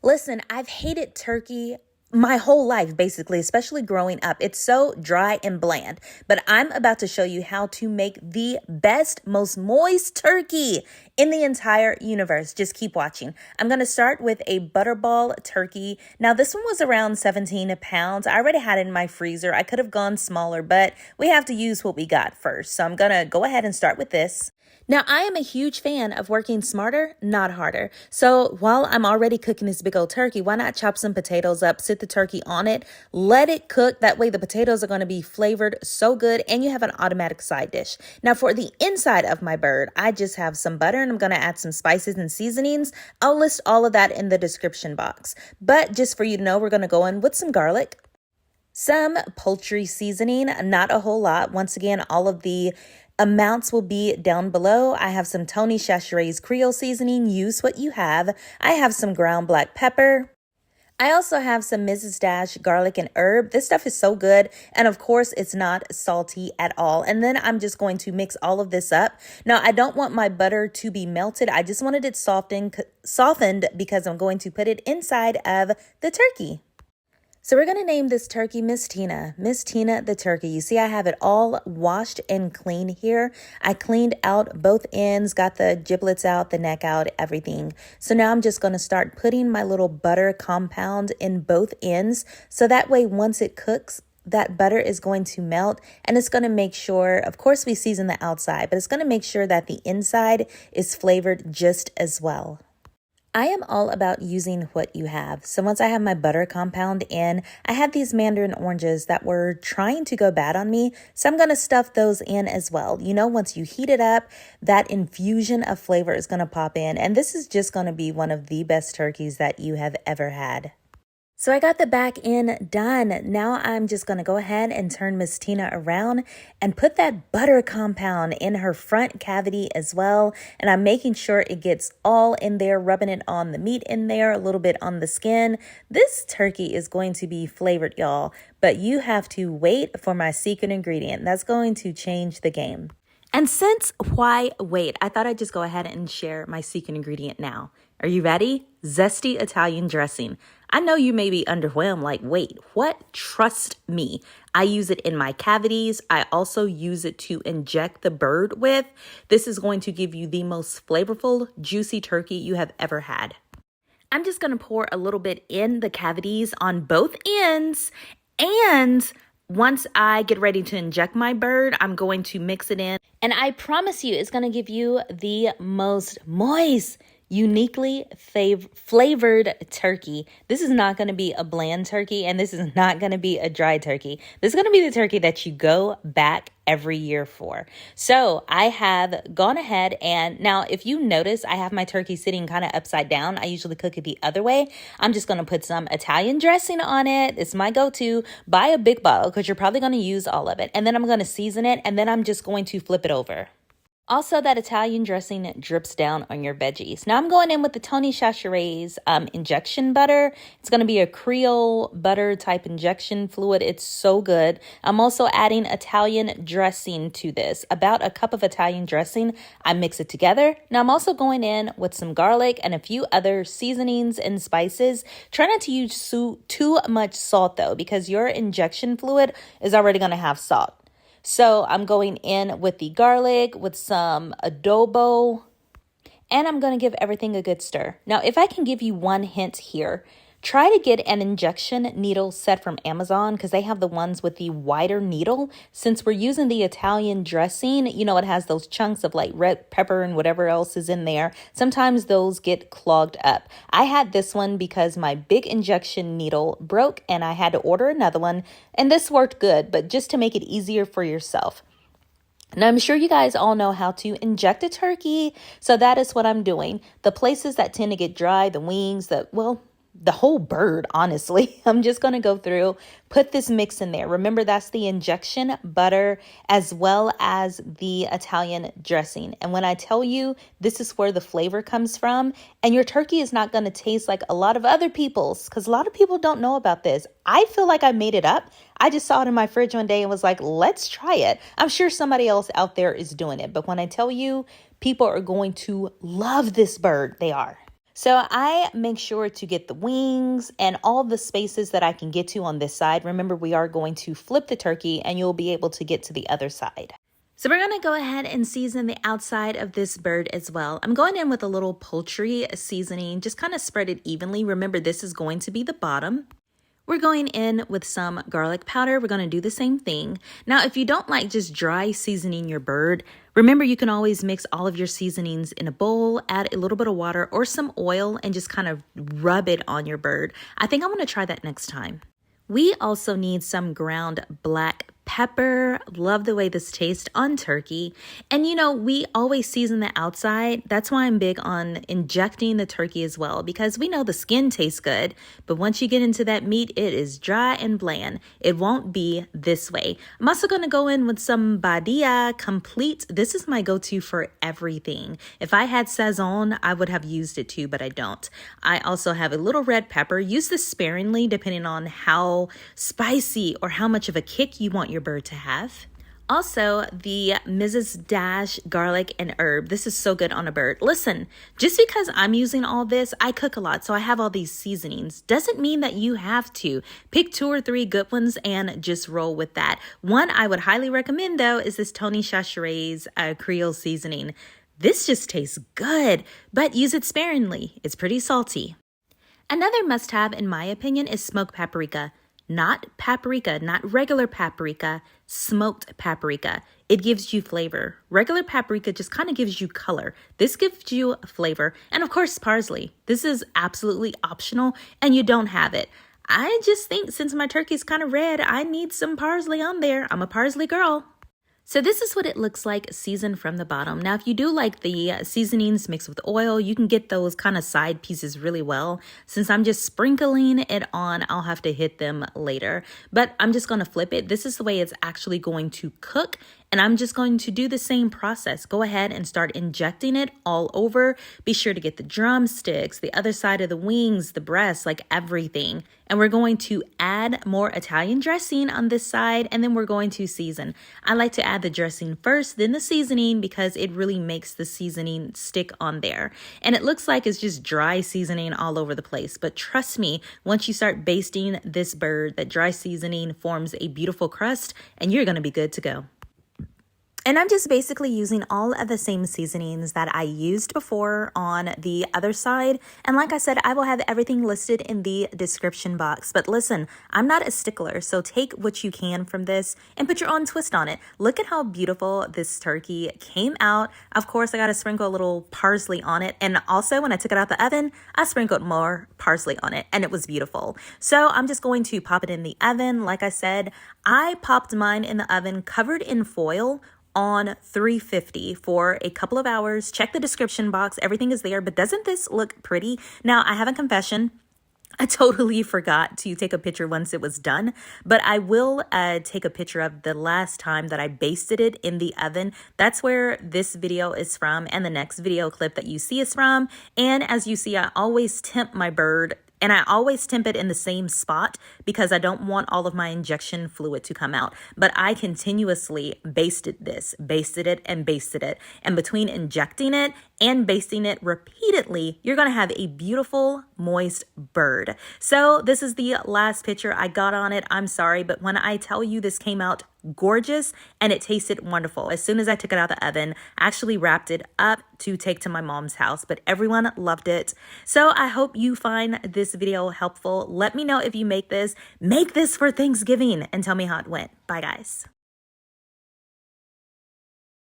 Listen, I've hated turkey my whole life, basically, especially growing up. It's so dry and bland. But I'm about to show you how to make the best, most moist turkey in the entire universe. Just keep watching. I'm going to start with a butterball turkey. Now, this one was around 17 pounds. I already had it in my freezer. I could have gone smaller, but we have to use what we got first. So I'm going to go ahead and start with this. Now, I am a huge fan of working smarter, not harder. So while I'm already cooking this big old turkey, why not chop some potatoes up, sit the turkey on it, let it cook. That way the potatoes are going to be flavored so good and you have an automatic side dish. Now for the inside of my bird, I just have some butter and I'm going to add some spices and seasonings. I'll list all of that in the description box. But just for you to know, we're going to go in with some garlic, some poultry seasoning, not a whole lot. Once again, all of the amounts will be down below. I have some Tony Chachere's Creole seasoning. Use what you have. I have some ground black pepper. I also have some Mrs. Dash garlic and herb. This stuff is so good. And of course, it's not salty at all. And then I'm just going to mix all of this up. Now, I don't want my butter to be melted. I just wanted it softened because I'm going to put it inside of the turkey. So we're going to name this turkey Miss Tina the turkey. You see, I have it all washed and clean here. I cleaned out both ends, got the giblets out, the neck out, everything. So now I'm just going to start putting my little butter compound in both ends. So that way, once it cooks, that butter is going to melt and it's going to make sure, of course, we season the outside, but it's going to make sure that the inside is flavored just as well. I am all about using what you have. So once I have my butter compound in, I had these mandarin oranges that were trying to go bad on me. So I'm going to stuff those in as well. You know, once you heat it up, that infusion of flavor is going to pop in. And this is just going to be one of the best turkeys that you have ever had. So I got the back end done. Now I'm just going to go ahead and turn Miss Tina around and put that butter compound in her front cavity as well. And I'm making sure it gets all in there, rubbing it on the meat in there, a little bit on the skin. This turkey is going to be flavored, y'all, but you have to wait for my secret ingredient. That's going to change the game. And since why wait, I thought I'd just go ahead and share my secret ingredient now. Are you ready? Zesty Italian dressing. I know you may be underwhelmed, like, wait, what? Trust me. I use it in my cavities. I also use it to inject the bird with. This is going to give you the most flavorful, juicy turkey you have ever had. I'm just going to pour a little bit in the cavities on both ends, and once I get ready to inject my bird, I'm going to mix it in. And I promise you, it's going to give you the most moist, uniquely flavored turkey. This is not going to be a bland turkey, and this is not going to be a dry turkey. This is going to be the turkey that you go back every year for. So I have gone ahead, and now if you notice, I have my turkey sitting kind of upside down. I usually cook it the other way. I'm just going to put some Italian dressing on it. It's my go-to. Buy a big bottle because you're probably going to use all of it. And then I'm going to season it, and then I'm just going to flip it over. Also, that Italian dressing drips down on your veggies. Now I'm going in with the Tony Chachere's injection butter. It's going to be a Creole butter type injection fluid. It's so good. I'm also adding Italian dressing to this. About a cup of Italian dressing. I mix it together. Now I'm also going in with some garlic and a few other seasonings and spices. Try not to use too much salt though, because your injection fluid is already going to have salt. So I'm going in with the garlic, with some adobo, and I'm going to give everything a good stir. Now, if I can give you one hint here, try to get an injection needle set from Amazon because they have the ones with the wider needle. Since we're using the Italian dressing, you know, it has those chunks of like red pepper and whatever else is in there. Sometimes those get clogged up. I had this one because my big injection needle broke and I had to order another one. And this worked good, but just to make it easier for yourself. Now, I'm sure you guys all know how to inject a turkey. So that is what I'm doing. The places that tend to get dry, the wings, the whole bird, honestly. I'm just going to go through, put this mix in there. Remember, that's the injection butter as well as the Italian dressing. And when I tell you, this is where the flavor comes from, and your turkey is not going to taste like a lot of other people's, because a lot of people don't know about this. I feel like I made it up. I just saw it in my fridge one day and was like, let's try it. I'm sure somebody else out there is doing it. But when I tell you, people are going to love this bird, they are. So I make sure to get the wings and all the spaces that I can get to on this side. Remember, we are going to flip the turkey and you'll be able to get to the other side. So we're going to go ahead and season the outside of this bird as well. I'm going in with a little poultry seasoning, just kind of spread it evenly. Remember, this is going to be the bottom. We're going in with some garlic powder. We're going to do the same thing. Now, if you don't like just dry seasoning your bird, remember you can always mix all of your seasonings in a bowl, add a little bit of water or some oil, and just kind of rub it on your bird. I think I'm going to try that next time. We also need some ground black pepper. Love the way this tastes on turkey. And you know, we always season the outside. That's why I'm big on injecting the turkey as well, because we know the skin tastes good, but once you get into that meat, it is dry and bland. It won't be this way. I'm also going to go in with some Badia Complete. This is my go-to for everything. If I had Sazon, I would have used it too, but I don't. I also have a little red pepper. Use this sparingly depending on how spicy or how much of a kick you want your bird to have. Also, the Mrs. Dash garlic and herb. This is so good on a bird. Listen, just because I'm using all this, I cook a lot, so I have all these seasonings. Doesn't mean that you have to. Pick 2 or 3 good ones and just roll with that. One I would highly recommend, though, is this Tony Chachere's Creole seasoning. This just tastes good, but use it sparingly. It's pretty salty. Another must-have, in my opinion, is smoked paprika. Not paprika, not regular paprika, smoked paprika. It gives you flavor. Regular paprika just kind of gives you color. This gives you flavor. And of course, parsley. This is absolutely optional and you don't have it. I just think since my turkey's kind of red, I need some parsley on there. I'm a parsley girl. So this is what it looks like seasoned from the bottom. Now, if you do like the seasonings mixed with oil, you can get those kind of side pieces really well. Since I'm just sprinkling it on, I'll have to hit them later. But I'm just going to flip it. This is the way it's actually going to cook. And I'm just going to do the same process. Go ahead and start injecting it all over. Be sure to get the drumsticks, the other side of the wings, the breast, like everything. And we're going to add more Italian dressing on this side, and then we're going to season. I like to add the dressing first, then the seasoning, because it really makes the seasoning stick on there. And it looks like it's just dry seasoning all over the place. But trust me, once you start basting this bird, that dry seasoning forms a beautiful crust, and you're going to be good to go. And I'm just basically using all of the same seasonings that I used before on the other side. And like I said, I will have everything listed in the description box. But listen, I'm not a stickler, so take what you can from this and put your own twist on it. Look at how beautiful this turkey came out. Of course, I got to sprinkle a little parsley on it. And also, when I took it out the oven, I sprinkled more parsley on it, and it was beautiful. So I'm just going to pop it in the oven. Like I said, I popped mine in the oven covered in foil on 350 for a couple of hours. Check the description box. Everything is there. But doesn't this look pretty? Now, I have a confession. I totally forgot to take a picture once it was done, but I will take a picture of the last time that I basted it in the oven. That's where this video is from and the next video clip that you see is from. And as you see, I always temp my bird. And I always temp it in the same spot because I don't want all of my injection fluid to come out. But I continuously basted it and basted it. And between injecting it and basting it repeatedly, you're going to have a beautiful, moist bird. So this is the last picture I got on it. I'm sorry, but when I tell you this came out gorgeous and it tasted wonderful. As soon as I took it out of the oven, I actually wrapped it up to take to my mom's house, but everyone loved it. So I hope you find this video helpful. Let me know if you make this for Thanksgiving and tell me how it went. Bye guys.